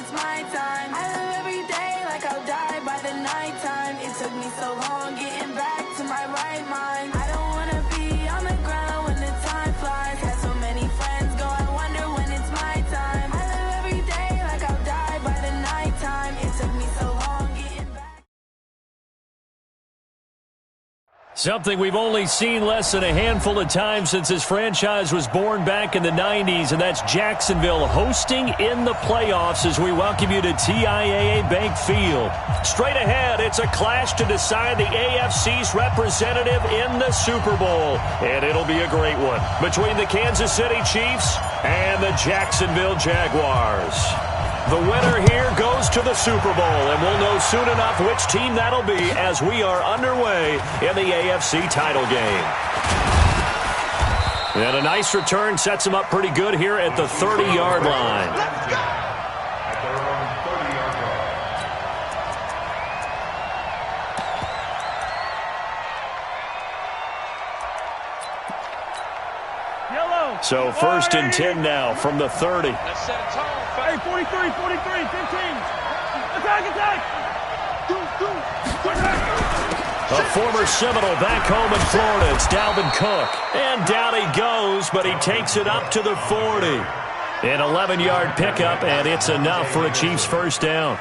it's my time. I live every day like I'll die by the nighttime. It took me so long getting back to my right mind. I don't wanna be on the ground when the time flies. Had so many friends go, I wonder when it's my time. I live every day like I'll die by the nighttime. It took me so long getting back. Something we've only seen less than a handful of times since this franchise was born back in the 90s, and that's Jacksonville hosting in the playoffs as we welcome you to TIAA Bank Field. Straight ahead, it's a clash to decide the AFC's representative in the Super Bowl, and it'll be a great one between the Kansas City Chiefs and the Jacksonville Jaguars. The winner here goes to the Super Bowl, and we'll know soon enough which team that'll be as we are underway in the AFC title game. And a nice return sets him up pretty good here at the 30-yard line. Let's go! So 1st and 10 now from the 30. Let's set a tone. Hey, 43, 15. Attack. A former Seminole back home in Florida. It's Dalvin Cook. And down he goes, but he takes it up to the 40. An 11-yard pickup, and it's enough for a Chiefs first down.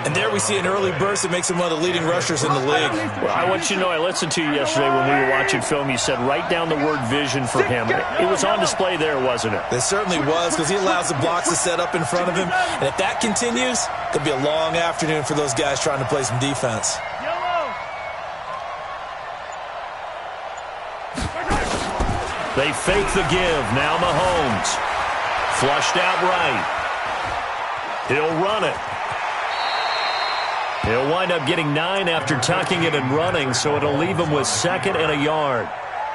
And there we see an early burst that makes him one of the leading rushers in the league. Well, I want you to know, I listened to you yesterday when we were watching film. You said write down the word vision for him. It was on display there, wasn't it? It certainly was, because he allows the blocks to set up in front of him. And if that continues, it'll be a long afternoon for those guys trying to play some defense. They fake the give. Now Mahomes. Flushed out right. He'll run it. He'll wind up getting 9 after tucking it and running, so it'll leave him with 2nd and a yard.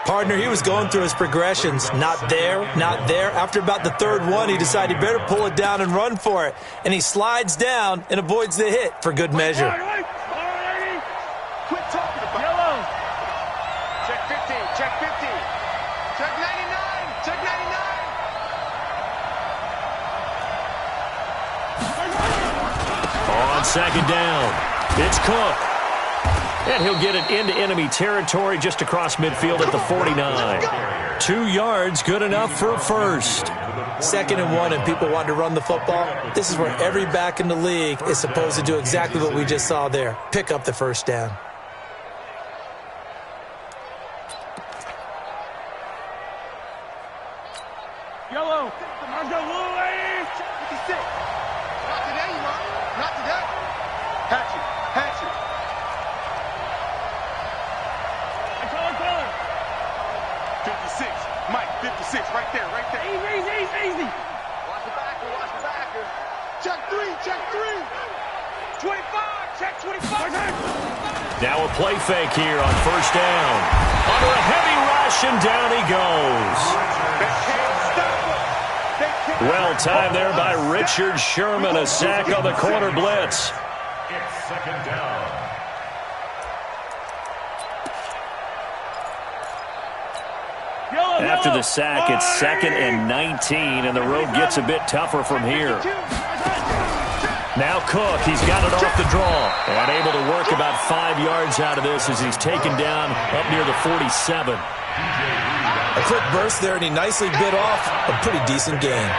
Partner, he was going through his progressions. Not there, not there. After about the 3rd one, he decided he better pull it down and run for it. And he slides down and avoids the hit for good measure. Quit talking about yellow. Check 15, check 15. Check 99, check 99. On 2nd down, it's Cook. And he'll get it into enemy territory just across midfield at the 49. 2 yards, good enough for a first. 2nd and 1, and people want to run the football. This is where every back in the league is supposed to do exactly what we just saw there. Pick up the first down. Yellow. Let's go, blue ladies. 56. Not today, you are. Not today. Hatchet. Color. 56. Mike, 56. Right there. Easy. Watch the backer. Check 3. 25. Check 25. Now a play fake here on 1st down. Under a heavy rush, and down he goes. Well timed there by Richard Sherman. A sack on the corner blitz. It's 2nd down. After the sack, it's 2nd and 19, and the road gets a bit tougher from here. Now Cook, he's got it off the draw, and able to work about 5 yards out of this as he's taken down up near the 47. A quick burst there, and he nicely bit off a pretty decent gain.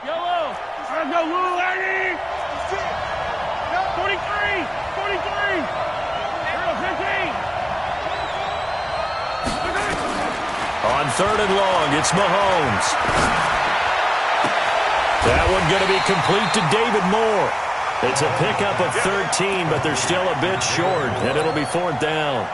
Yellow. Let's go, blue lady. 43. 15. On 3rd and long, it's Mahomes. That one going to be complete to David Moore. It's a pickup of 13, but they're still a bit short, and it'll be 4th down.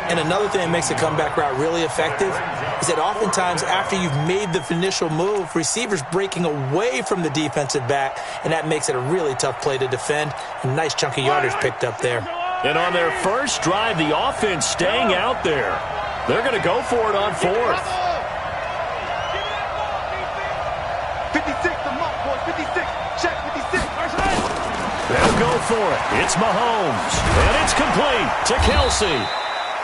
And another thing that makes the comeback route really effective is that oftentimes after you've made the initial move, receivers breaking away from the defensive back, and that makes it a really tough play to defend. A nice chunk of yardage picked up there. And on their first drive, the offense staying out there. They're going to go for it on 4th. 56, the month, boys. 56. Check 56. They'll go for it. It's Mahomes. And it's complete to Kelsey.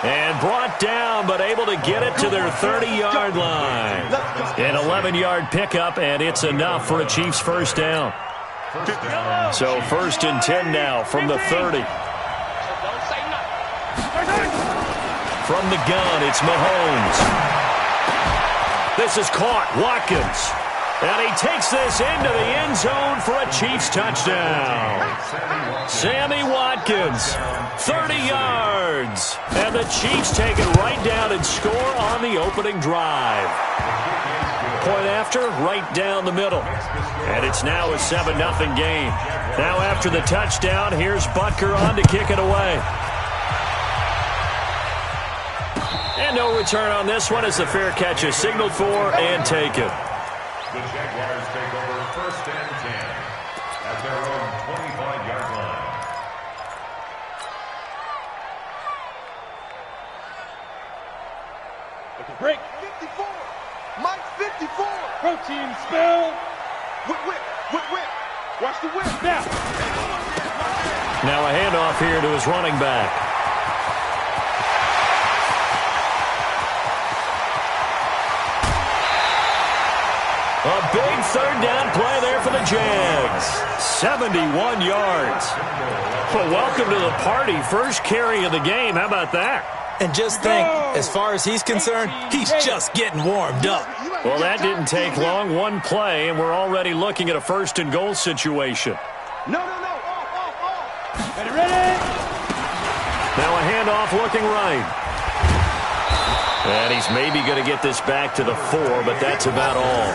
And brought down, but able to get it to their 30-yard line. An 11-yard pickup, and it's enough for a Chiefs first down. So 1st and 10 now from the 30. From the gun, it's Mahomes. This is caught. Watkins. And he takes this into the end zone for a Chiefs touchdown. Sammy Watkins, 30 yards. And the Chiefs take it right down and score on the opening drive. Point after, right down the middle. And it's now a 7-0 game. Now after the touchdown, here's Butker on to kick it away. And no return on this one as the fair catch is signaled for and taken. The Jaguars take over 1st and 10 at their own 25-yard line. Take a break. 54. Mike 54. Protein spill. Whip. Watch the whip. Now. Now a handoff here to his running back. A big 3rd down play there for the Jags. 71 yards. Well, welcome to the party. First carry of the game. How about that? And just think, as far as he's concerned, he's just getting warmed up. Well, that didn't take long. One play, and we're already looking at a 1st and goal situation. No. Off. Ready. Now a handoff looking right. And he's maybe going to get this back to the 4, but that's about all.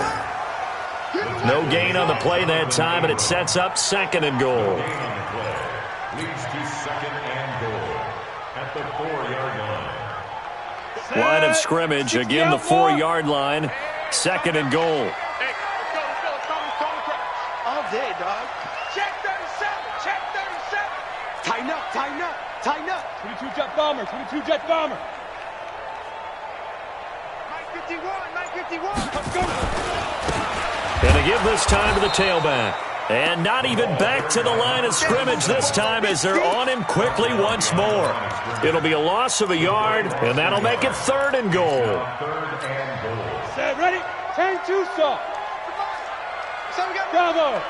No gain on the play that time, and it sets up 2nd and goal. Leads to 2nd and goal at the 4-yard line. Line of scrimmage, again the 4-yard line, 2nd and goal. Hey, let's go. All day, dog. Check 37. Tighten up. 22 jet bomber. Mike 51. Let's go. And they give this time to the tailback. And not even back to the line of scrimmage this time as they're on him quickly once more. It'll be a loss of a yard, and that'll make it 3rd and goal. 3rd and goal. Set, ready. 10-2 soft. So we got Bravo.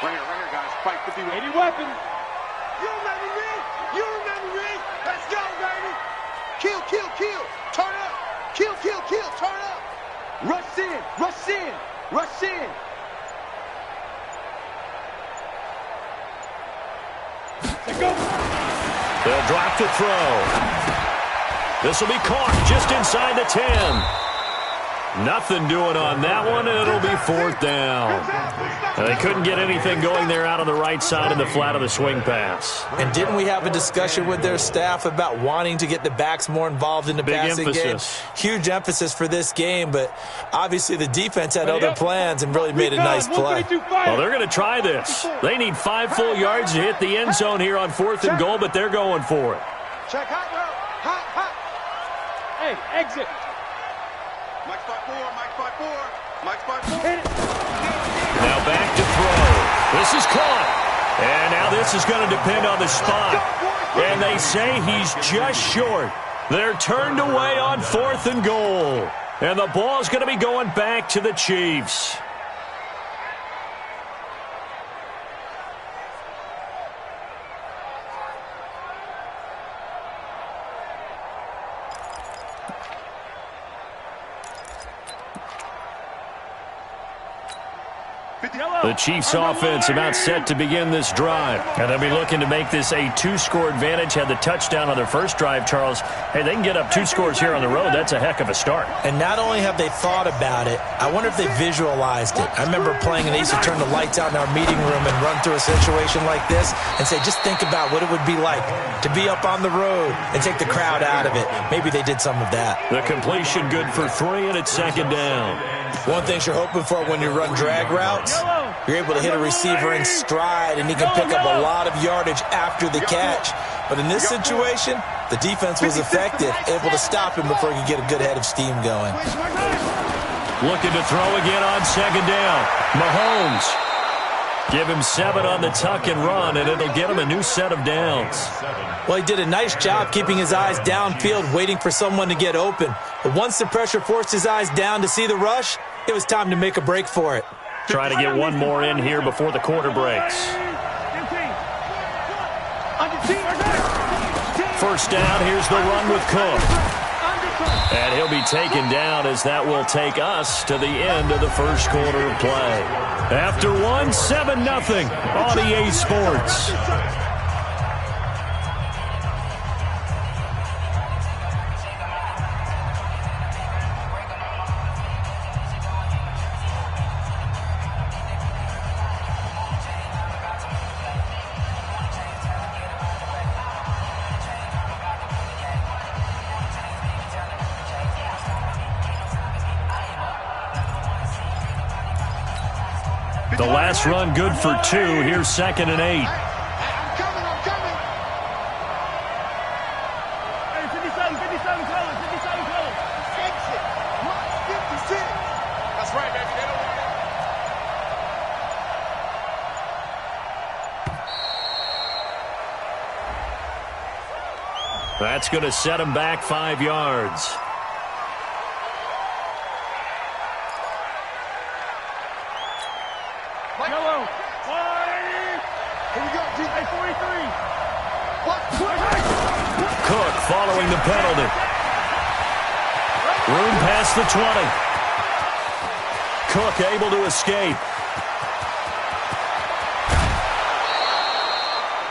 Right here, guys. Fight 51. 80 weapons. You remember me? Let's go, baby. Kill. Turn up. Kill. Turn up. Rush in. Let's go. They'll drop to throw. This will be caught just inside the 10. Nothing doing on that one, and it'll be 4th down. And they couldn't get anything going there out on the right side in the flat of the swing pass. And didn't we have a discussion with their staff about wanting to get the backs more involved in the passing game? Huge emphasis for this game, but obviously the defense had other plans and really made a nice play. Well, they're going to try this. They need 5 full yards to hit the end zone here on 4th and goal, but they're going for it. Check hot. Hey, exit. Mike's 5-4. Hit it. Now back to throw. This is caught. And now this is going to depend on the spot. And they say he's just short. They're turned away on 4th and goal. And the ball's going to be going back to the Chiefs. The Chiefs offense about set to begin this drive. And they'll be looking to make this a 2-score advantage. Had the touchdown on their first drive, Charles. Hey, they can get up 2 scores here on the road. That's a heck of a start. And not only have they thought about it, I wonder if they visualized it. I remember playing and they used to turn the lights out in our meeting room and run through a situation like this and say, just think about what it would be like to be up on the road and take the crowd out of it. Maybe they did some of that. The completion good for 3, and it's 2nd down. One thing you're hoping for when you run drag routes, you're able to hit a receiver in stride and he can pick up a lot of yardage after the catch. But in this situation, the defense was effective, able to stop him before he could get a good head of steam going. Looking to throw again on second down. Mahomes. Give him 7 on the tuck and run, and it'll get him a new set of downs. Well, he did a nice job keeping his eyes downfield, waiting for someone to get open. But once the pressure forced his eyes down to see the rush, it was time to make a break for it. Trying to get one more in here before the quarter breaks. First down, here's the run with Cook. And he'll be taken down as that will take us to the end of the first quarter of play. After 7-0 on EA Sports. The last run good for 2. Here's 2nd and 8. I'm coming. Hey, 57 colors. 57 colors. Exit. 56. That's right, baby. They don't want it. That's going to set him back 5 yards. Yellow. Here we go. Hey, 43. What? Cook following the penalty. Room past the 20. Cook able to escape.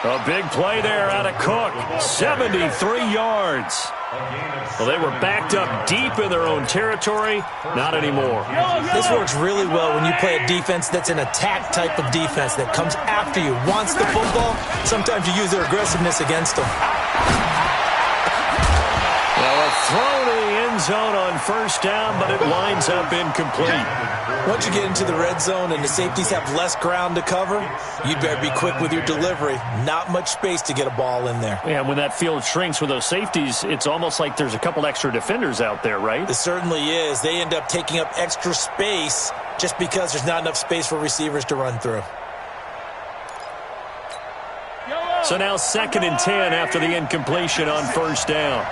A big play there out of Cook. 73 yards. Well, they were backed up deep in their own territory. Not anymore. This works really well when you play a defense that's an attack type of defense that comes after you, wants the football. Sometimes you use their aggressiveness against them. Well, a throw to the end zone on first down, but it winds up incomplete. Once you get into the red zone and the safeties have less ground to cover, you'd better be quick with your delivery. Not much space to get a ball in there. Yeah, when that field shrinks with those safeties, it's almost like there's a couple extra defenders out there, right? It certainly is. They end up taking up extra space just because there's not enough space for receivers to run through. So now 2nd and 10 after the incompletion on first down.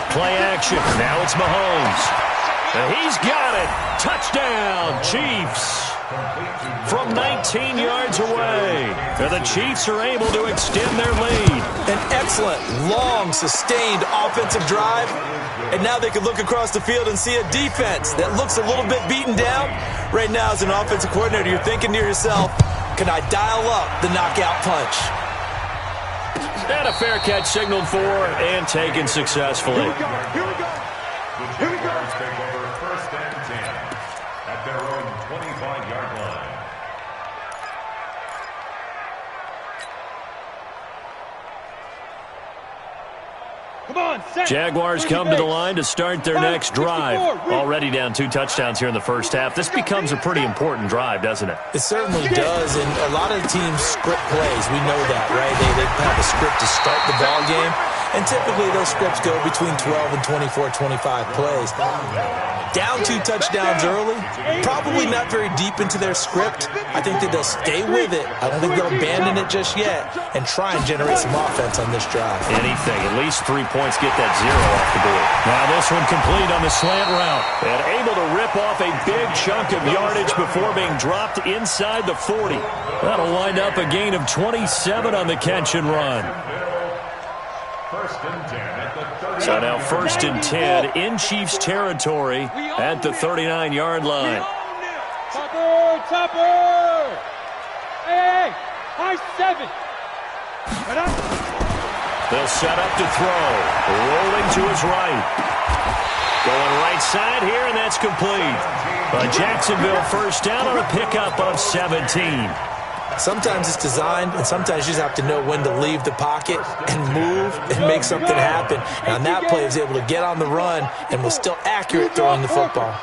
Play action. Now it's Mahomes. And he's got it. Touchdown, Chiefs. From 19 yards away. And the Chiefs are able to extend their lead. An excellent, long, sustained offensive drive. And now they can look across the field and see a defense that looks a little bit beaten down. Right now, as an offensive coordinator, you're thinking to yourself, can I dial up the knockout punch? And a fair catch signaled for and taken successfully. Here we go. The Jaguars take over 1st and 10 at their own 25-yard line. Come on, set. Jaguars come to the line to start their next drive. Already down 2 touchdowns here in the first half. This becomes a pretty important drive, doesn't it? It certainly does, and a lot of teams script plays. We know that, right? They have a script to start the ball game, and typically those scripts go between 12 and 24, 25 plays. Down 2 touchdowns early, probably not very deep into their script. I think that they'll stay with it. I don't think they'll abandon it just yet and try and generate some offense on this drive. Anything, at least 3 points, get that 0 off the board. Now this one complete on the slant route. And able to rip off a big chunk of yardage before being dropped inside the 40. That'll wind up a gain of 27 on the catch and run. 1st and 10 at the 30. So now 1st and 10 in Chiefs territory at the 39-yard line. Topper! Hey! High 7! They'll set up to throw. Rolling to his right. Going right side here, and that's complete. A Jacksonville first down on a pickup of 17. Sometimes it's designed, and sometimes you just have to know when to leave the pocket and move and make something happen. And on that play, he was able to get on the run and was still accurate throwing the football.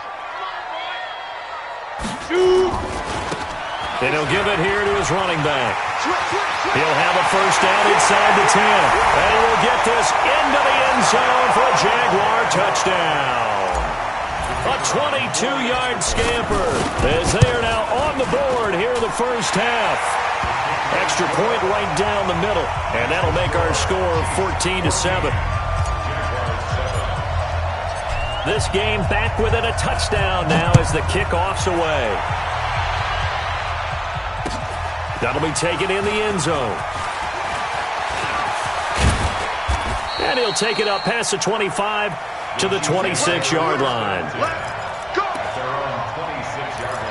And he'll give it here to his running back. He'll have a first down inside the 10. And he will get this into the end zone for a Jaguar touchdown. A 22-yard scamper as they are now on the board here in the first half. Extra point right down the middle, and that'll make our score 14-7. This game back within a touchdown now as the kickoff's away. That'll be taken in the end zone. And he'll take it up past the 25 to the 26-yard line. At their own 26-yard line.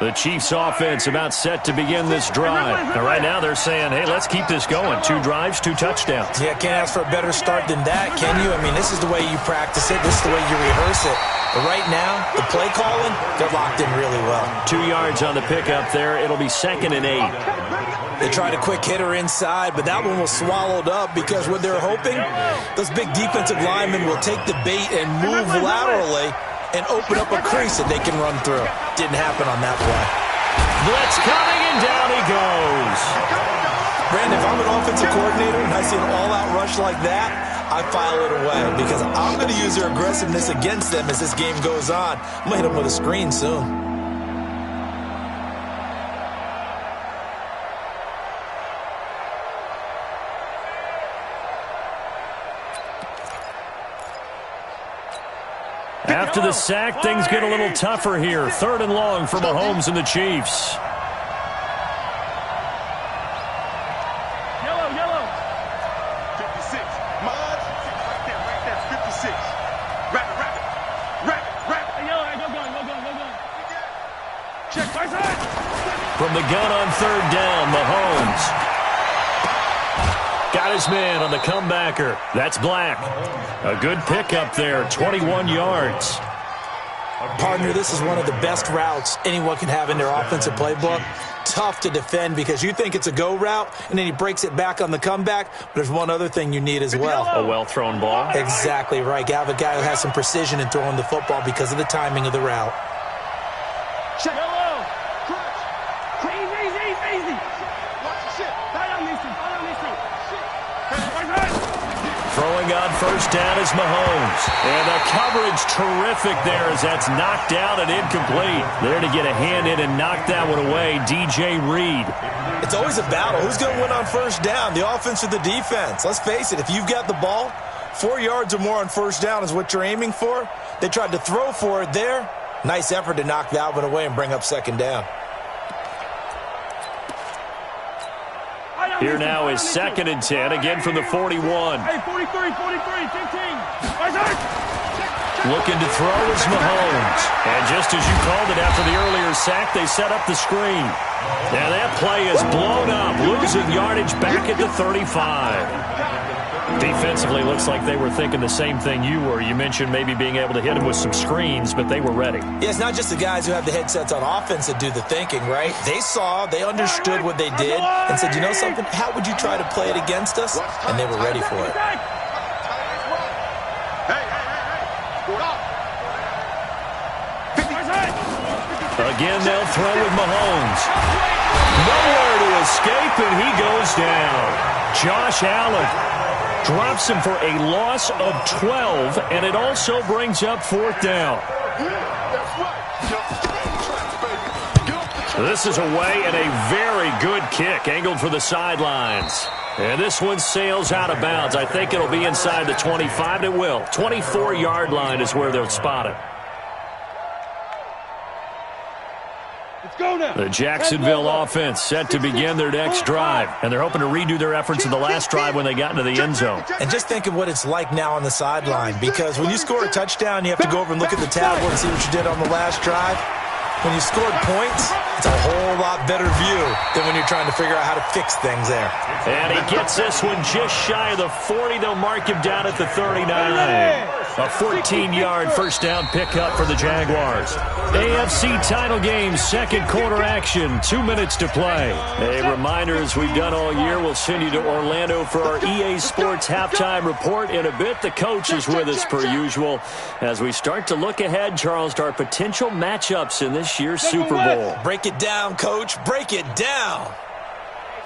The Chiefs offense about set to begin this drive. And right now they're saying, hey, let's keep this going. 2 drives, 2 touchdowns. Yeah, can't ask for a better start than that, can you? I mean, this is the way you practice it. This is the way you rehearse it. But right now, the play calling, they're locked in really well. 2 yards on the pickup there. It'll be 2nd and 8. They tried a quick hitter inside, but that one was swallowed up because what they're hoping, those big defensive linemen will take the bait and move laterally and open up a crease that they can run through. Didn't happen on that play. Blitz coming, and down he goes. Brandon, if I'm an offensive coordinator and I see an all-out rush like that, I file it away because I'm going to use their aggressiveness against them as this game goes on. I'm going to hit them with a screen soon. After the sack, things get a little tougher here. 3rd and long for Mahomes and the Chiefs. Yellow. 56. Mud. Right there. 56. Wrap it. Hey, yellow, hey, go gun. Check, right side. From the gun on 3rd down, Mahomes got his man on the comebacker. That's Black. A good pickup there, 21 yards. Partner, this is one of the best routes anyone can have in their offensive playbook. Tough to defend because you think it's a go route, and then he breaks it back on the comeback. But there's one other thing you need as well. A well-thrown ball. Exactly right. You have a guy who has some precision in throwing the football because of the timing of the route. Check. Yellow. Easy. Watch the shit. Fight on these two. Throwing on 1st down is Mahomes. And the coverage terrific there as that's knocked down and incomplete. There to get a hand in and knock that one away, DJ Reed. It's always a battle. Who's going to win on 1st down, the offense or the defense? Let's face it, if you've got the ball, 4 yards or more on 1st down is what you're aiming for. They tried to throw for it there. Nice effort to knock that one away and bring up 2nd down. Here now is 2nd and 10, again from the 41. Hey, 43, 15. Looking to throw is Mahomes. And just as you called it after the earlier sack, they set up the screen. Now that play is blown up, losing yardage back at the 35. Defensively, looks like they were thinking the same thing you were. You mentioned maybe being able to hit him with some screens, but they were ready. Yeah, it's not just the guys who have the headsets on offense that do the thinking, right? They saw, they understood what they did, and said, you know something, how would you try to play it against us? And they were ready for it. Again, they'll throw with Mahomes. Nowhere to escape, and he goes down. Josh Allen drops him for a loss of 12, and it also brings up 4th down. This is away and a very good kick, angled for the sidelines. And this one sails out of bounds. I think it'll be inside the 25. It will. 24-yard line is where they'll spot it. The Jacksonville offense set to begin their next drive, and they're hoping to redo their efforts in the last drive when they got into the end zone. And just think of what it's like now on the sideline, because when you score a touchdown, you have to go over and look at the tablet and see what you did on the last drive. When you scored points, it's a whole lot better view than when you're trying to figure out how to fix things there. And he gets this one just shy of the 40. They'll mark him down at the 39. A 14-yard first down pickup for the Jaguars. AFC title game, second quarter action, 2 minutes to play. A reminder, as we've done all year, we'll send you to Orlando for our EA Sports halftime report in a bit. The coach is with us per usual as we start to look ahead, Charles, to our potential matchups in this year's Super Bowl. Break it down, coach. Break it down.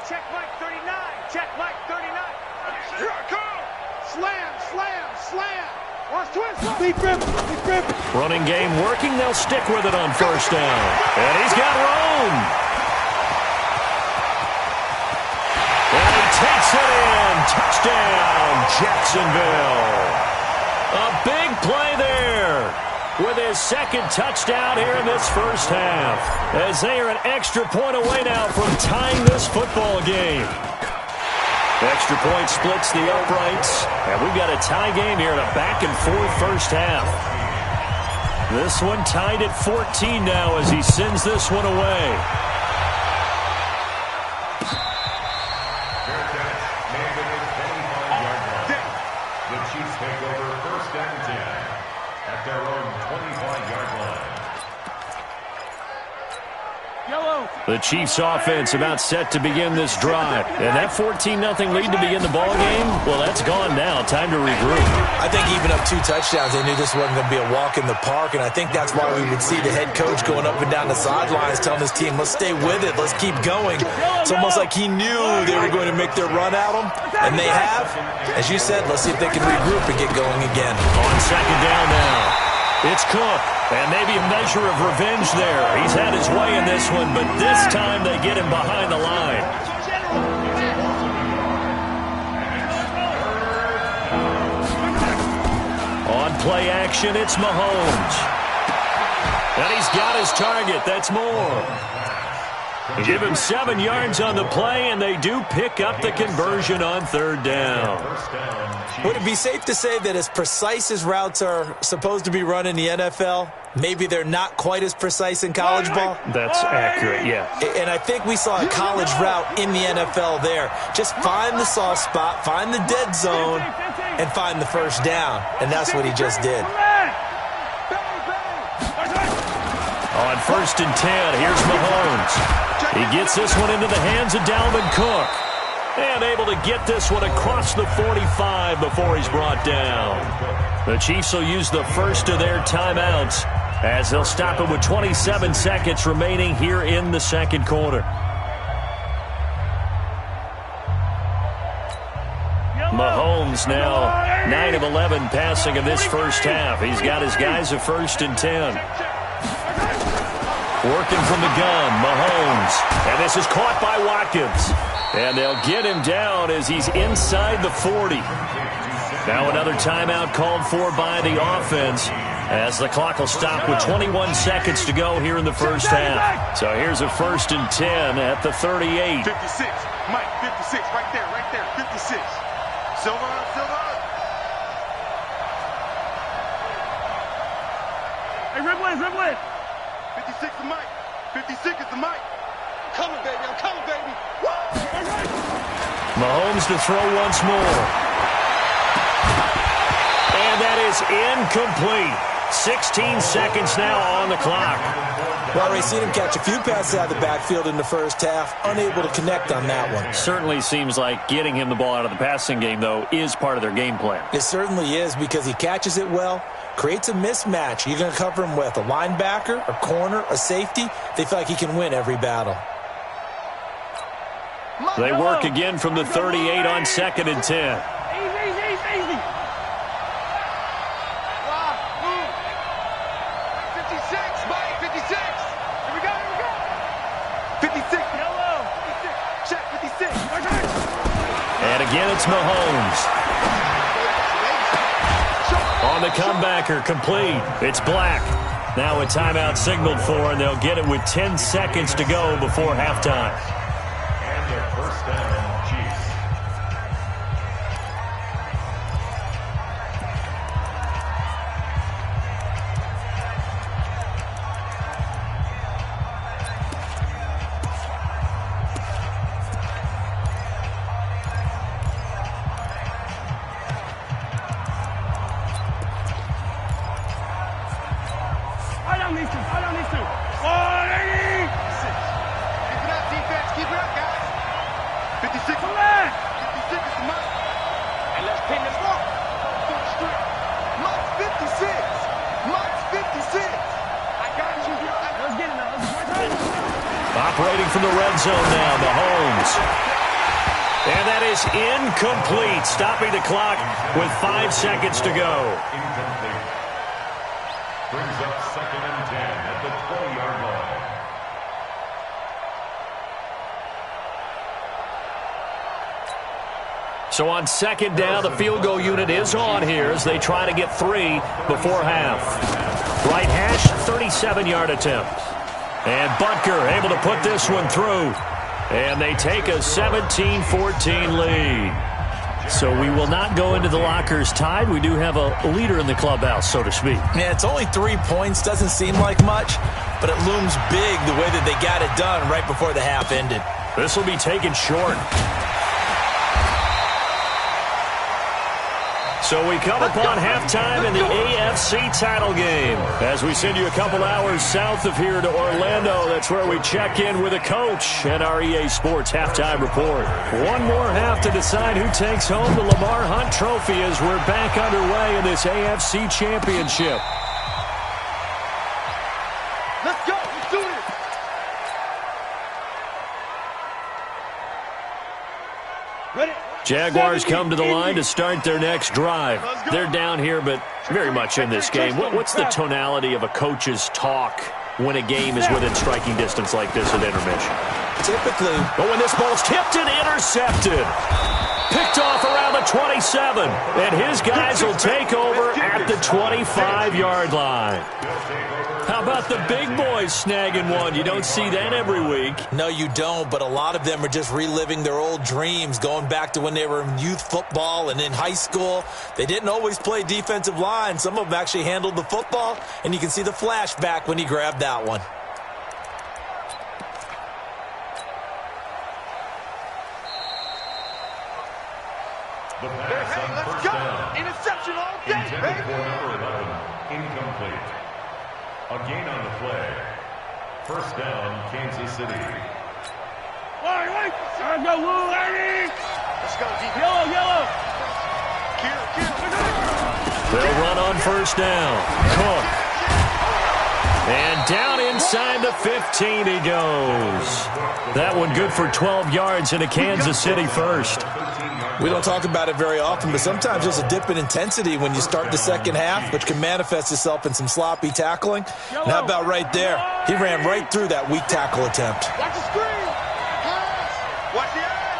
Check Mike 39. Check Mike 39. Here I come. Slam, slam, slam. Watch twist. Big grip. Running game working. They'll stick with it on first down. And he's got room. And he takes it in. Touchdown, Jacksonville. A big play there with his second touchdown here in this first half, as they are an extra point away now from tying this football game. Extra point splits the uprights, and we've got a tie game here in a back-and-forth first half. This one tied at 14 now as he sends this one away. Fair catch, made at the 25-yard line. The Chiefs take over first and 10 at their own 25-yard line. Yellow. The Chiefs offense about set to begin this drive. And that 14-0 lead to begin the ball game, well, that's gone now. Time to regroup. I think even up 2 touchdowns, they knew this wasn't going to be a walk in the park, and I think that's why we would see the head coach going up and down the sidelines telling his team, let's stay with it, let's keep going. It's almost like he knew they were going to make their run at him, and they have. As you said, let's see if they can regroup and get going again. On second down now, it's Cook, and maybe a measure of revenge there. He's had his way in this one, but this time they get him behind the line. On play action, it's Mahomes. And he's got his target. That's more. Give him 7 yards on the play, and they do pick up the conversion on third down. Would it be safe to say that as precise as routes are supposed to be run in the NFL, maybe they're not quite as precise in college ball? That's accurate, yeah. And I think we saw a college route in the NFL there. Just find the soft spot, find the dead zone, and find the first down. And that's what he just did. On first and 10, here's Mahomes. He gets this one into the hands of Dalvin Cook. And able to get this one across the 45 before he's brought down. The Chiefs will use the first of their timeouts as they'll stop it with 27 seconds remaining here in the second quarter. Mahomes now 9 of 11 passing in this first half. He's got his guys at first and 10. Working from the gun, Mahomes. And this is caught by Watkins. And they'll get him down as he's inside the 40. Now another timeout called for by the offense as the clock will stop with 21 seconds to go here in the first half. So here's a first and 10 at the 38. 56. Mike, 56. Right there. 56. Silver. Hey, Riblet. 56 is Mike. 56 is the Mike. I'm coming, baby. Woo! Mahomes to throw once more. And that is incomplete. 16 seconds now on the clock. Well, we've seen him catch a few passes out of the backfield in the first half, unable to connect on that one. Certainly seems like getting him the ball out of the passing game, though, is part of their game plan. It certainly is because he catches it well, creates a mismatch. You're going to cover him with a linebacker, a corner, a safety. They feel like he can win every battle. They work again from the 38 on second and 10. Easy. 56, Mike, 56. Here we go. 56. Yellow. 56. Check, 56. And again, it's Mahomes. On the comebacker, complete. It's Black. Now a timeout signaled for, and they'll get it with 10 seconds to go before halftime. And their first down, Chiefs. Operating from the red zone now, Mahomes. And that is incomplete, stopping the clock with 5 seconds to go. Incomplete. Brings up 2nd and 10 at the 20-yard line. So on 2nd down, the field goal unit is on here as they try to get 3 before half. Right hash, 37-yard attempt. And Butker able to put this one through. And they take a 17-14 lead. So we will not go into the lockers tied. We do have a leader in the clubhouse, so to speak. Yeah, it's only 3 points. Doesn't seem like much, but it looms big the way that they got it done right before the half ended. This will be taken short. So we come upon halftime in the AFC title game. As we send you a couple hours south of here to Orlando, that's where we check in with a coach at our EA Sports Halftime Report. One more half to decide who takes home the Lamar Hunt Trophy as we're back underway in this AFC Championship. Let's go. Let's do it. Ready? Jaguars come to the line to start their next drive. They're down here, but very much in this game. What's the tonality of a coach's talk when a game is within striking distance like this at intermission? Typically. But when this ball's tipped and intercepted, picked off around the 27, and his guys will take over at the 25-yard line. How about the big boys snagging one? You don't see that every week. No, you don't, but a lot of them are just reliving their old dreams, going back to when they were in youth football and in high school. They didn't always play defensive line. Some of them actually handled the football, and you can see the flashback when he grabbed that one. The pass on Let's first go. down. Interception all day, Intended baby. for number 11. Incomplete. A gain on the play. First down, Kansas City. Wait. Go, Lou, Eddie. Let's go, deep. Yellow. Kill. They'll run on first down. Cook. And down inside the 15 he goes. That one good for 12 yards into Kansas City first. We don't talk about it very often, but sometimes there's a dip in intensity when you start the second half, which can manifest itself in some sloppy tackling. And how about right there? He ran right through that weak tackle attempt. Watch the screen. Watch the eye.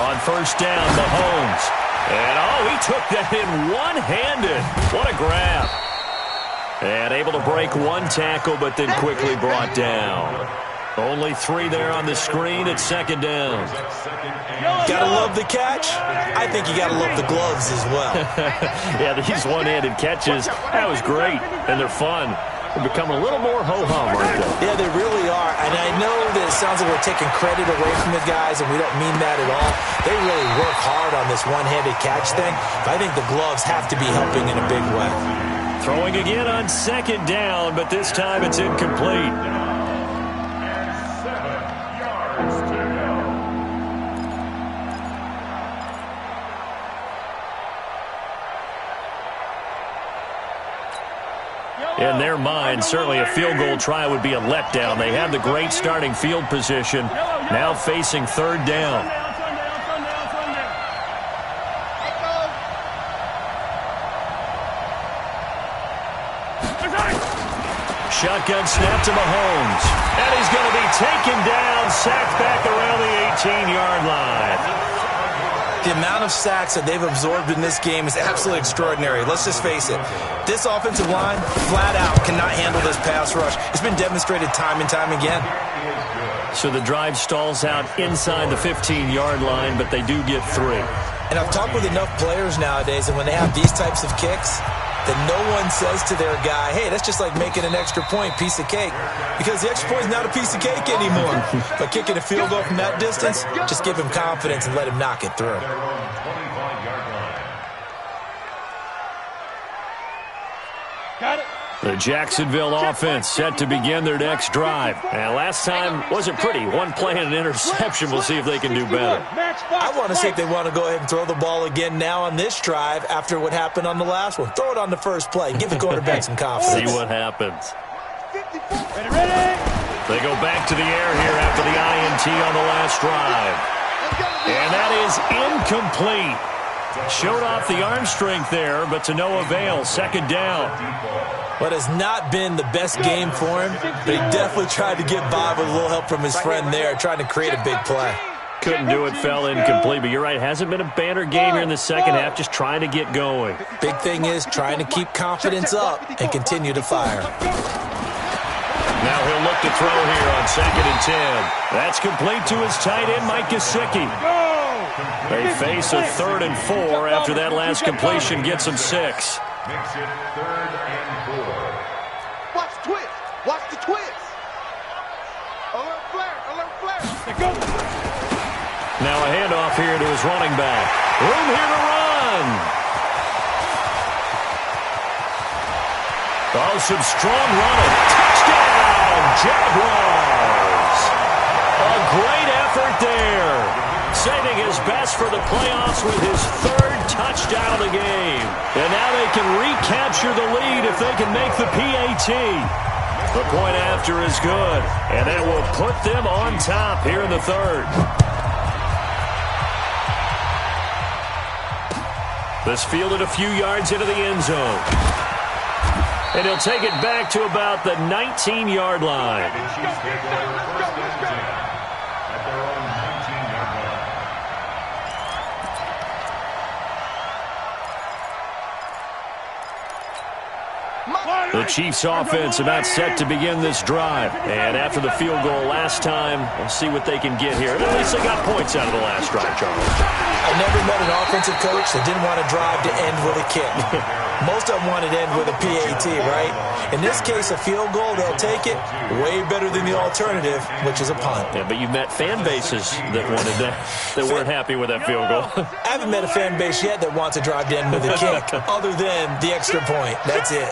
On first down, Mahomes. And, he took that in one-handed. What a grab. And able to break one tackle, but then quickly brought down. Only 3 there on the screen at second down. Gotta love the catch. I think you gotta love the gloves as well. Yeah, these one-handed catches, that was great, and they're fun. They're becoming a little more ho-hum, aren't they? Yeah, they really are. And I know that it sounds like we're taking credit away from the guys, and we don't mean that at all. They really work hard on this one-handed catch thing. But I think the gloves have to be helping in a big way. Throwing again on second down, but this time it's incomplete. 7 yards to go. In their mind, certainly a field goal try would be a letdown. They have the great starting field position, now facing third down. Shotgun snap to Mahomes. And he's going to be taken down, sacked back around the 18-yard line. The amount of sacks that they've absorbed in this game is absolutely extraordinary. Let's just face it. This offensive line, flat out, cannot handle this pass rush. It's been demonstrated time and time again. So the drive stalls out inside the 15-yard line, but they do get 3. And I've talked with enough players nowadays, and when they have these types of kicks, that no one says to their guy, hey, that's just like making an extra point, piece of cake. Because the extra point is not a piece of cake anymore. But kicking a field goal from that distance, just give him confidence and let him knock it through. Their own 25-yard line. Got it. The Jacksonville offense set to begin their next drive. And last time wasn't pretty. One play and an interception. We'll see if they can do better. I want to see if they want to go ahead and throw the ball again now on this drive after what happened on the last one. Throw it on the first play. Give the quarterback some confidence. See what happens. Ready. They go back to the air here after the INT on the last drive. And that is incomplete. Showed off the arm strength there, but to no avail. Second down. What has not been the best game for him, but he definitely tried to get by with a little help from his friend there, trying to create a big play. Couldn't do it, fell incomplete, but you're right. Hasn't been a banner game here in the second half, just trying to get going. Big thing is trying to keep confidence up and continue to fire. Now he'll look to throw here on 2nd and 10. That's complete to his tight end, Mike Gesicki. They face a 3rd and 4 after that last completion gets them 6. Makes it 3rd and 4. Watch the twist. Watch the twist. Alert flare. Alert flare. Now a handoff here to his running back. Room here to run. Oh, some strong running. Touchdown, Jaguars. A great effort there. Saving his best for the playoffs with his 3rd touchdown of the game. And now they can recapture the lead if they can make the PAT. The point after is good. And that will put them on top here in the 3rd. This fielded a few yards into the end zone. And he'll take it back to about the 19-yard line. The Chiefs' offense about set to begin this drive. And after the field goal last time, we'll see what they can get here. And at least they got points out of the last drive, Charles. I never met an offensive coach that didn't want to drive to end with a kick. Most of them wanted to end with a PAT, right? In this case, a field goal, they'll take it. Way better than the alternative, which is a punt. Yeah, but you've met fan bases that wanted that weren't happy with that field goal. I haven't met a fan base yet that wants to drive to end with a kick, other than the extra point. That's it.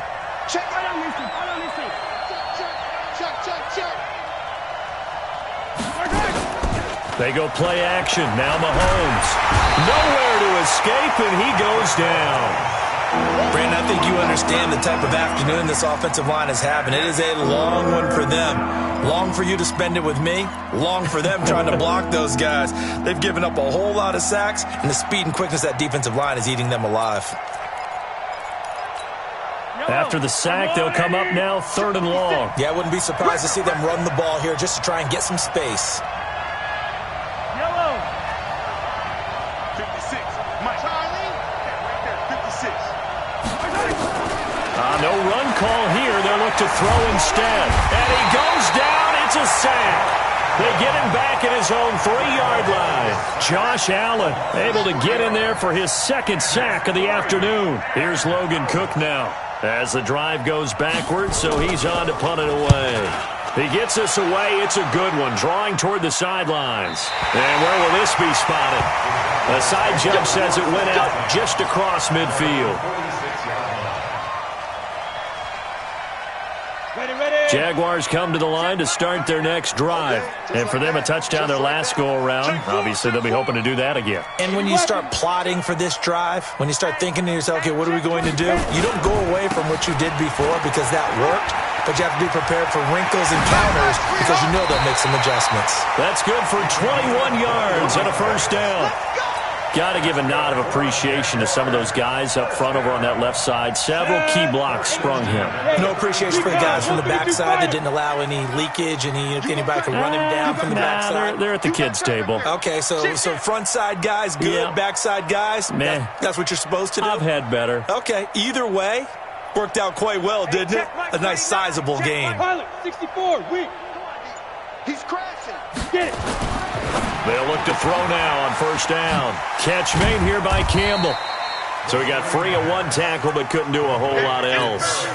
Check. Check. They go play action. Now Mahomes. Nowhere to escape, and he goes down. Brandon, I think you understand the type of afternoon this offensive line is having. It is a long one for them. Long for you to spend it with me. Long for them trying to block those guys. They've given up a whole lot of sacks, and the speed and quickness of that defensive line is eating them alive. After the sack, they'll come up now 3rd and long. Yeah, I wouldn't be surprised to see them run the ball here just to try and get some space. 56. Mike. Charlie. Right there. 56. No run call here. They'll look to throw instead. And he goes down. It's a sack. They get him back at his own 3-yard line. Josh Allen able to get in there for his 2nd sack of the afternoon. Here's Logan Cook now as the drive goes backwards, so he's on to punt it away. He gets us away. It's a good one, drawing toward the sidelines. And where will this be spotted? The side judge says it went out just across midfield. Jaguars come to the line to start their next drive. And for them, a touchdown their last go-around. Obviously, they'll be hoping to do that again. And when you start plotting for this drive, when you start thinking to yourself, okay, what are we going to do? You don't go away from what you did before because that worked, but you have to be prepared for wrinkles and counters because you know they'll make some adjustments. That's good for 21 yards and a 1st down. Got to give a nod of appreciation to some of those guys up front over on that left side. Several key blocks sprung him. No appreciation for the guys from the backside that didn't allow any leakage, anybody could run him down from the backside. They're at the kids' table. Okay, so front side guys, good. Yeah. Backside guys, man, that's what you're supposed to do? I've had better. Okay, either way, worked out quite well, didn't it? A nice sizable gain. Pilot, 64, weak. He's crashing. Get it. They'll look to throw now on 1st down. Catch made here by Campbell. So he got free of 1 tackle but couldn't do a whole lot else.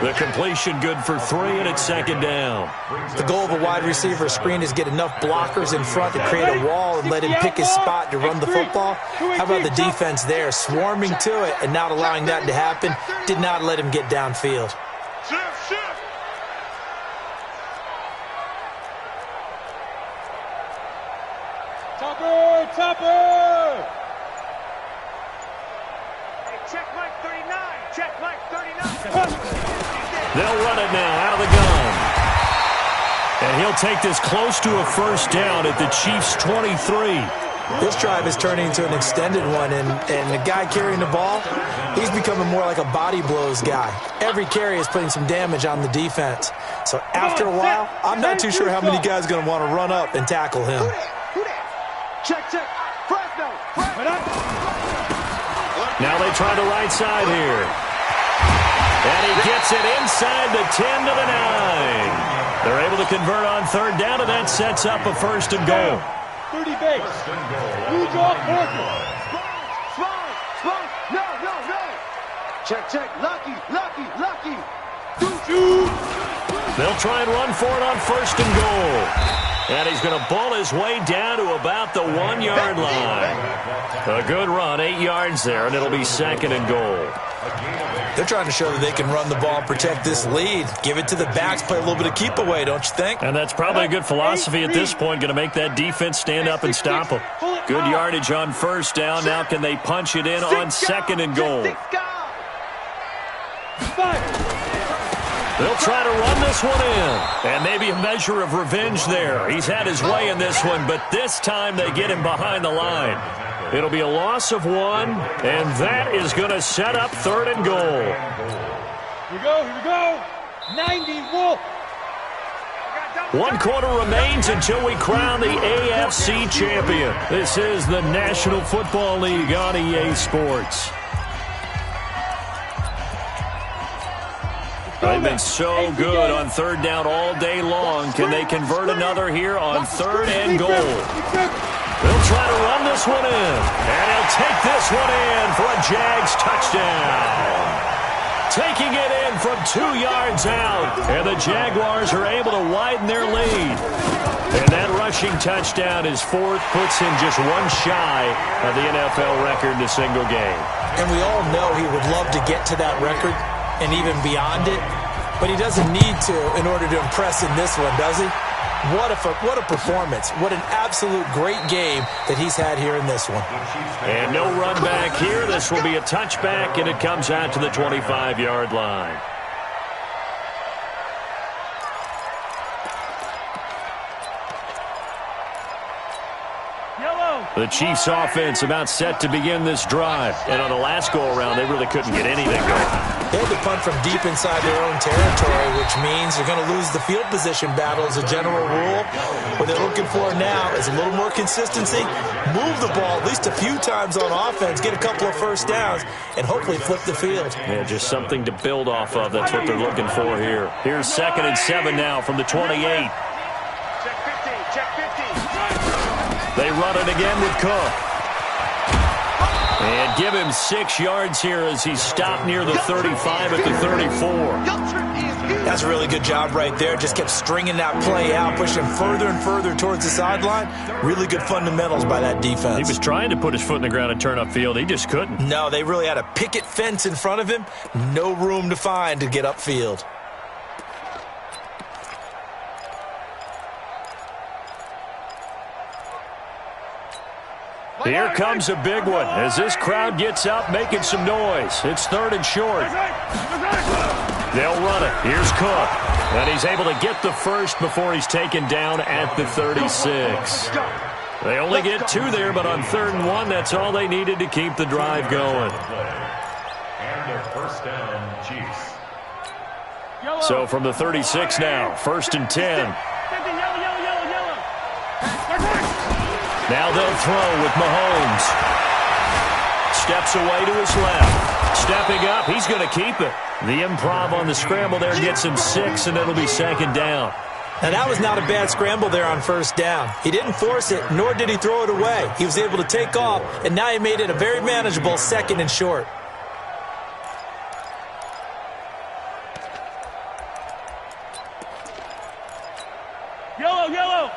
The completion good for 3, and it's 2nd down. The goal of a wide receiver screen is get enough blockers in front to create a wall and let him pick his spot to run the football. How about the defense there, swarming to it and not allowing that to happen? Did not let him get downfield. Shift. Topper! Check Mike 39. Check Mike 39. They'll run it now out of the gun. And he'll take this close to a first down at the Chiefs' 23. This drive is turning into an extended one, and the guy carrying the ball, he's becoming more like a body blows guy. Every carry is putting some damage on the defense. So after a while, I'm not too sure how many guys are going to want to run up and tackle him. Who that? Check. Fresno. Now they try the right side here. And he gets it inside the 10 to the 9. They're able to convert on third down, and that sets up a first and goal. 30 base. Huge off Parker. Small. No. Check. Lucky. They'll try and run for it on first and goal. And he's going to ball his way down to about the 1 yard line. A good run, 8 yards there, and it'll be second and goal. They're trying to show that they can run the ball and protect this lead. Give it to the backs, play a little bit of keep away, don't you think? And that's probably a good philosophy at this point, going to make that defense stand up and stop them. Good yardage on first down. Now can they punch it in on second and goal? They'll try to run this one in. And maybe a measure of revenge there. He's had his way in this one, but this time they get him behind the line. It'll be a loss of 1, and that is going to set up third and goal. Here we go. 90, Wolf. 1 quarter remains until we crown the AFC champion. This is the National Football League on EA Sports. They've been so good on third down all day long. Can they convert another here on third and goal? They'll try to run this one in. And he'll take this one in for a Jags touchdown. Taking it in from 2 yards out. And the Jaguars are able to widen their lead. And that rushing touchdown is fourth, puts him just 1 shy of the NFL record in a single game. And we all know he would love to get to that record and even beyond it. But he doesn't need to in order to impress in this one, does he? What a performance. What an absolute great game that he's had here in this one. And no run back here. This will be a touchback, and it comes out to the 25-yard line. The Chiefs' offense about set to begin this drive. And on the last go-around, they really couldn't get anything going. They had to punt from deep inside their own territory, which means they're going to lose the field position battle as a general rule. What they're looking for now is a little more consistency, move the ball at least a few times on offense, get a couple of first downs, and hopefully flip the field. Yeah, just something to build off of. That's what they're looking for here. Here's 2nd and 7 now from the 28. They run it again with Cook. And give him 6 yards here as he's stopped near the 35 at the 34. That's a really good job right there. Just kept stringing that play out, pushing further and further towards the sideline. Really good fundamentals by that defense. He was trying to put his foot in the ground and turn upfield. He just couldn't. No, they really had a picket fence in front of him. No room to find to get upfield. Here comes a big one as this crowd gets up making some noise. It's 3rd and short. They'll run it. Here's Cook. And he's able to get the first before he's taken down at the 36. They only get 2 there, but on 3rd and 1, that's all they needed to keep the drive going. And a first down, Chiefs. So from the 36 now, 1st and 10. Now they'll throw with Mahomes. Steps away to his left. Stepping up, he's going to keep it. The improv on the scramble there gets him 6, and it'll be 2nd down. Now, that was not a bad scramble there on 1st down. He didn't force it, nor did he throw it away. He was able to take off, and now he made it a very manageable 2nd and short. Yellow.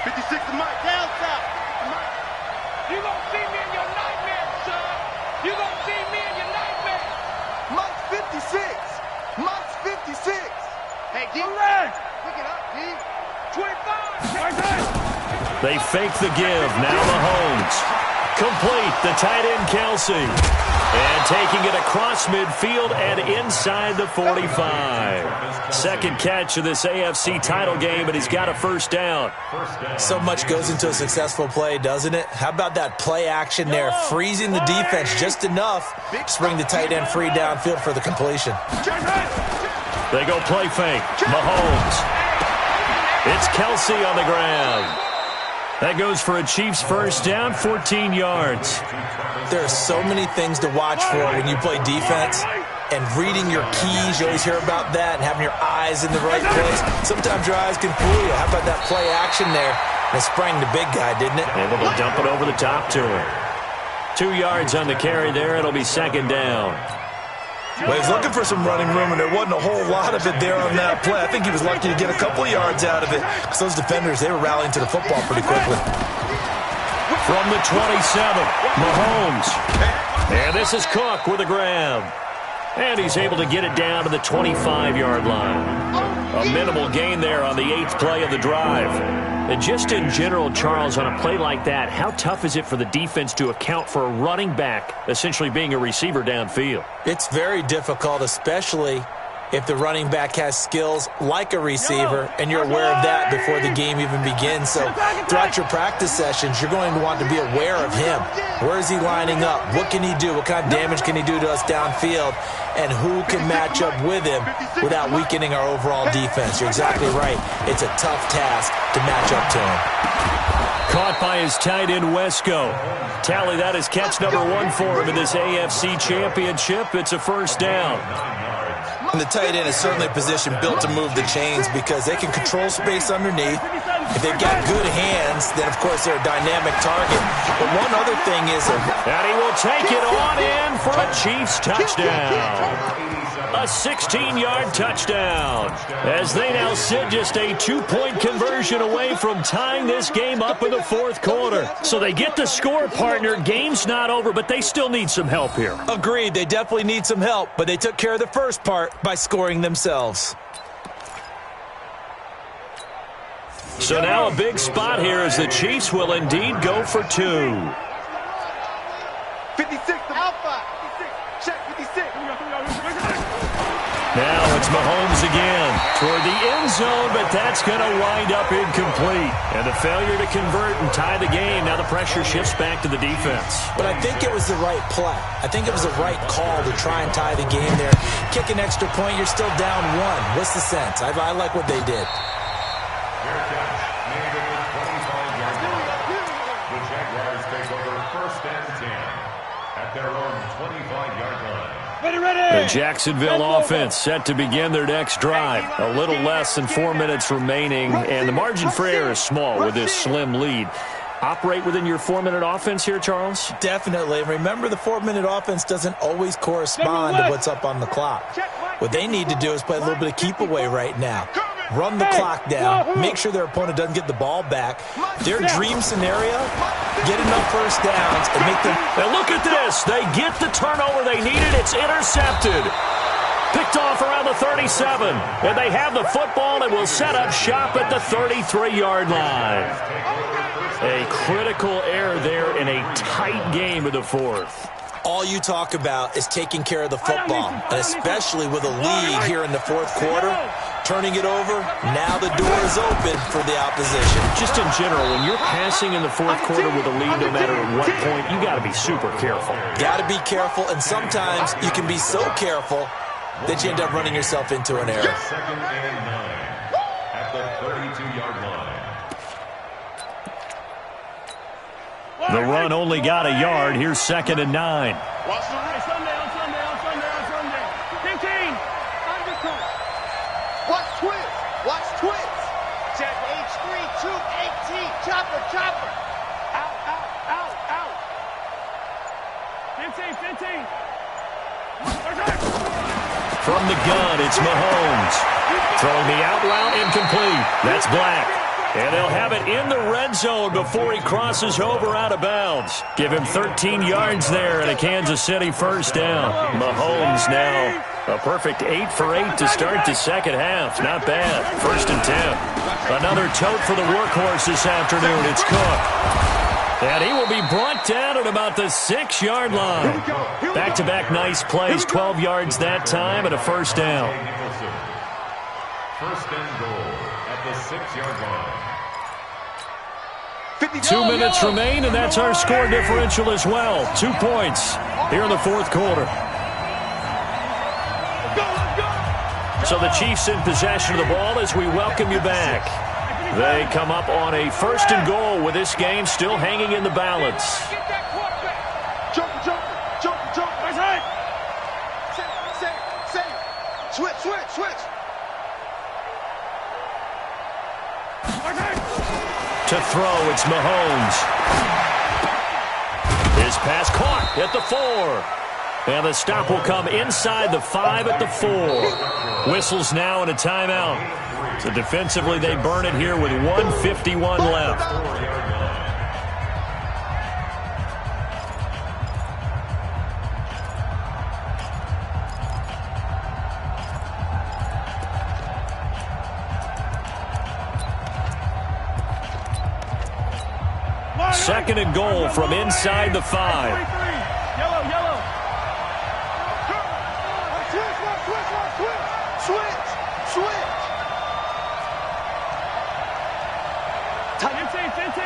56 to Mike, down south. You gonna see me in your nightmare, son. You gonna see me in your nightmare. Mike's 56. Hey, D. Pick it up, D. 25. They fake the give. Now Mahomes. Complete. The tight end, Kelsey. And taking it across midfield and inside the 45. Second catch of this AFC title game, and he's got a first down. So much goes into a successful play, doesn't it? How about that play action there? Freezing the defense just enough to bring the tight end free downfield for the completion. They go play fake. Mahomes. It's Kelsey on the ground. That goes for a Chiefs first down, 14 yards. There are so many things to watch for when you play defense. And reading your keys, you always hear about that, and having your eyes in the right place. Sometimes your eyes can fool you. How about that play action there? And it sprang the big guy, didn't it? Able to dump it over the top to him. 2 yards on the carry there. It'll be second down. Well, he was looking for some running room, and there wasn't a whole lot of it there on that play. I think he was lucky to get a couple of yards out of it because those defenders, they were rallying to the football pretty quickly. From the 27, Mahomes. And this is Cook with a grab. And he's able to get it down to the 25-yard line. A minimal gain there on the 8th play of the drive. And just in general, Charles, on a play like that, how tough is it for the defense to account for a running back essentially being a receiver downfield? It's very difficult, especially if the running back has skills like a receiver, and you're aware of that before the game even begins. So throughout your practice sessions, you're going to want to be aware of him. Where is he lining up? What can he do? What kind of damage can he do to us downfield? And who can match up with him without weakening our overall defense? You're exactly right. It's a tough task to match up to him. Caught by his tight end, Wesco. Tally, that is catch number 1 for him in this AFC championship. It's a first down. And the tight end is certainly a position built to move the chains because they can control space underneath. If they've got good hands, then, of course, they're a dynamic target. But one other thing is... And he will take it on in for a Chiefs touchdown. A 16-yard touchdown. As they now sit just a 2-point conversion away from tying this game up in the 4th quarter. So they get the score, partner. Game's not over, but they still need some help here. Agreed. They definitely need some help, but they took care of the first part by scoring themselves. So now a big spot here as the Chiefs will indeed go for 2. 56, Alpha. 56, check 56. Now it's Mahomes again toward the end zone, but that's going to wind up incomplete. And the failure to convert and tie the game. Now the pressure shifts back to the defense. But I think it was the right play. I think it was the right call to try and tie the game there. Kick an extra point, you're still down 1. What's the sense? I like what they did. The Jaguars take over first and 10 at their own 25-yard line. The Jacksonville offense set to begin their next drive. A little less than 4 minutes remaining, and the margin for error is small with this slim lead. Operate within your 4-minute offense here, Charles? Definitely. Remember, the 4-minute offense doesn't always correspond to what's up on the clock. What they need to do is play a little bit of keep away right now. Run the clock down. Make sure their opponent doesn't get the ball back. Their dream scenario, get enough first downs and make them... And look at this. They get the turnover they needed. It's intercepted. Picked off around the 37. And they have the football and will set up shop at the 33-yard line. A critical error there in a tight game of the 4th. All you talk about is taking care of the football, and especially with a lead here in the 4th quarter, turning it over, now the door is open for the opposition. Just in general, when you're passing in the 4th quarter with a lead, no matter at what point, you got to be super careful. Got to be careful, and sometimes you can be so careful that you end up running yourself into an error. Second and 9 at the 32-yard line. The run only got a yard. Here's second and 9. On Sunday. 15. Undercut. Watch twist. Watch twist. Check H3 218. Chopper. Out. 15. From the gun, it's Mahomes. Throwing the out route, incomplete. That's Black. And they'll have it in the red zone before he crosses over out of bounds. Give him 13 yards there and a Kansas City first down. Mahomes now a perfect 8 for 8 to start the second half. Not bad. First and 10. Another tote for the workhorse this afternoon. It's Cook. And he will be brought down at about the 6-yard line. Back-to-back nice plays, 12 yards that time, and a first down. First and goal at the 6-yard line. 2 minutes remain, and that's our score differential as well. 2 points here in the fourth quarter. So the Chiefs in possession of the ball as we welcome you back. They come up on a first and goal with this game still hanging in the balance. Jump. That's right. Switch. To throw, it's Mahomes. His pass caught at the 4. And the stop will come inside the 5 at the 4. Whistles now and a timeout. So defensively, they burn it here with 1:51 left. Second and goal from inside the 5. Yellow. Switch. 15.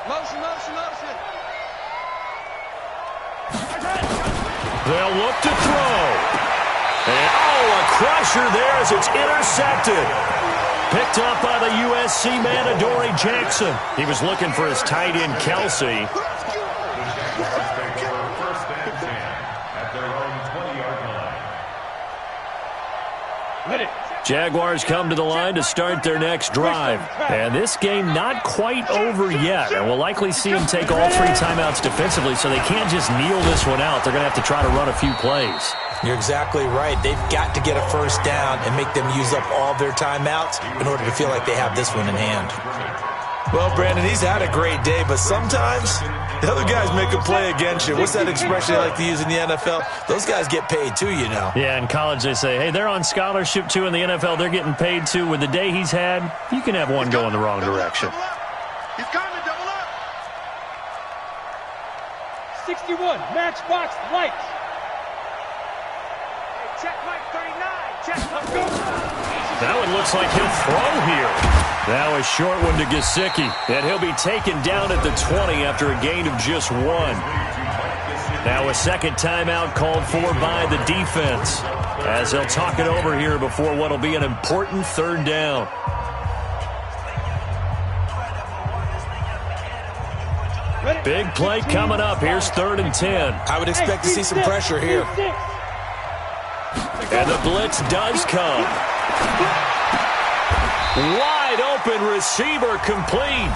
Motion. They'll look to throw. And, a crusher there as it's intercepted. Picked up by the USC man, Adoree Jackson. He was looking for his tight end, Kelsey. First and 10 at their own 20-yard line. Jaguars come to the line to start their next drive. And this game not quite over yet. And we'll likely see them take all 3 timeouts defensively, so they can't just kneel this one out. They're going to have to try to run a few plays. You're exactly right. They've got to get a first down and make them use up all their timeouts in order to feel like they have this one in hand. Well, Brandon, he's had a great day, but sometimes the other guys make a play against you. What's that expression they like to use in the NFL? Those guys get paid too, you know. Yeah, in college they say, hey, they're on scholarship too. In the NFL, they're getting paid too. With the day he's had, you can have one go in the wrong direction. He's coming, double up. 61, matchbox lights. Check Mike 39. Check Mike. That one looks like he'll throw here. Now a short one to Gesicki. And he'll be taken down at the 20 after a gain of just 1. Now a second timeout called for by the defense, as they'll talk it over here before what will be an important third down. Big play coming up. Here's 3rd and 10. I would expect to see some pressure here. And the blitz does come. Wide open receiver complete.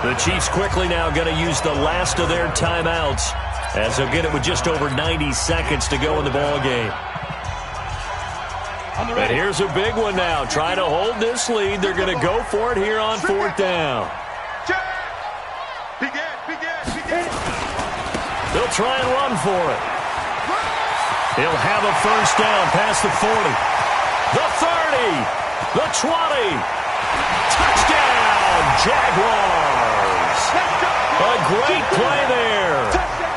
The Chiefs quickly now going to use the last of their timeouts, as they'll get it with just over 90 seconds to go in the ball game. And here's a big one now. Trying to hold this lead. They're going to go for it here on 4th down. They'll try and run for it. He'll have a first down past the 40. The 30. The 20. Touchdown, Jaguars. A great play there.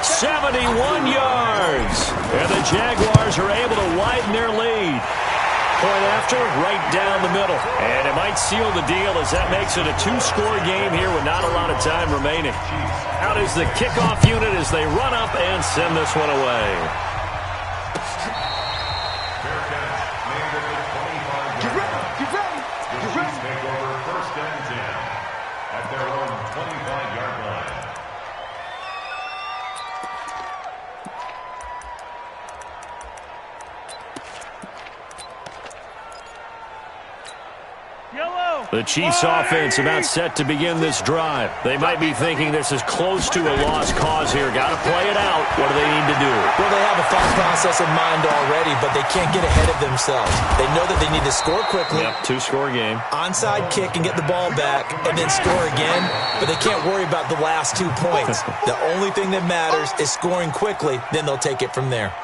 71 yards. And the Jaguars are able to widen their lead. Point after, right down the middle. And it might seal the deal as that makes it a 2-score game here with not a lot of time remaining. Out is the kickoff unit as they run up and send this one away. Take over 1st and 10 at their own 25-yard line. The Chiefs offense about set to begin this drive. They might be thinking this is close to a lost cause here. Got to play it out. What do they need to do? Well, they have a thought process in mind already, but they can't get ahead of themselves. They know that they need to score quickly. Yep, 2-score game. Onside kick and get the ball back and then score again, but they can't worry about the last 2 points. The only thing that matters is scoring quickly, then they'll take it from there.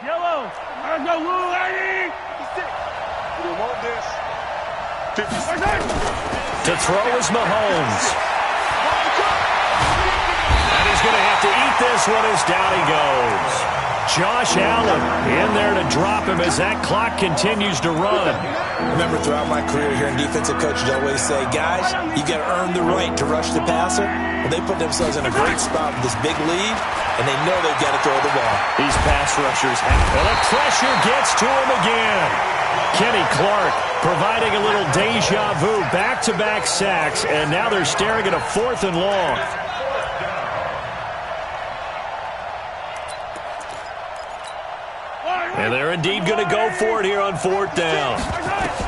Yellow. Let's go, Lou, lady. We want this. To throw is Mahomes. And he's going to have to eat this one as down he goes. Josh Allen in there to drop him as that clock continues to run. Remember, throughout my career here in defensive coaches always say, guys, you got to earn the right to rush the passer. Well, they put themselves in a great spot with this big lead, and they know they've got to throw the ball. These pass rushers have... Well, the pressure gets to him again. Kenny Clark providing a little deja vu, back-to-back sacks, and now they're staring at a 4th and long. And they're indeed going to go for it here on 4th down.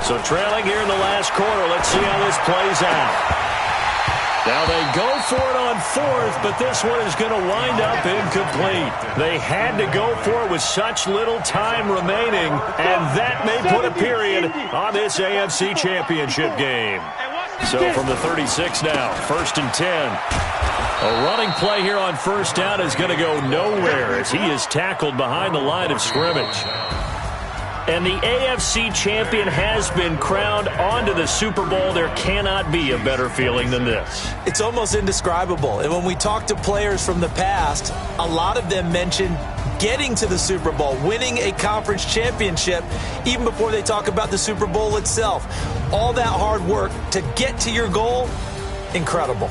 So trailing here in the last quarter. Let's see how this plays out. Now they go for it on 4th, but this one is going to wind up incomplete. They had to go for it with such little time remaining, and that may put a period on this AFC Championship game. So from the 36 now, 1st and 10. A running play here on 1st down is going to go nowhere as he is tackled behind the line of scrimmage. And the AFC champion has been crowned onto the Super Bowl. There cannot be a better feeling than this. It's almost indescribable. And when we talk to players from the past, a lot of them mention getting to the Super Bowl, winning a conference championship, even before they talk about the Super Bowl itself. All that hard work to get to your goal, incredible.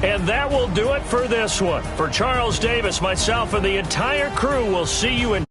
And that will do it for this one. For Charles Davis, myself, and the entire crew, we'll see you in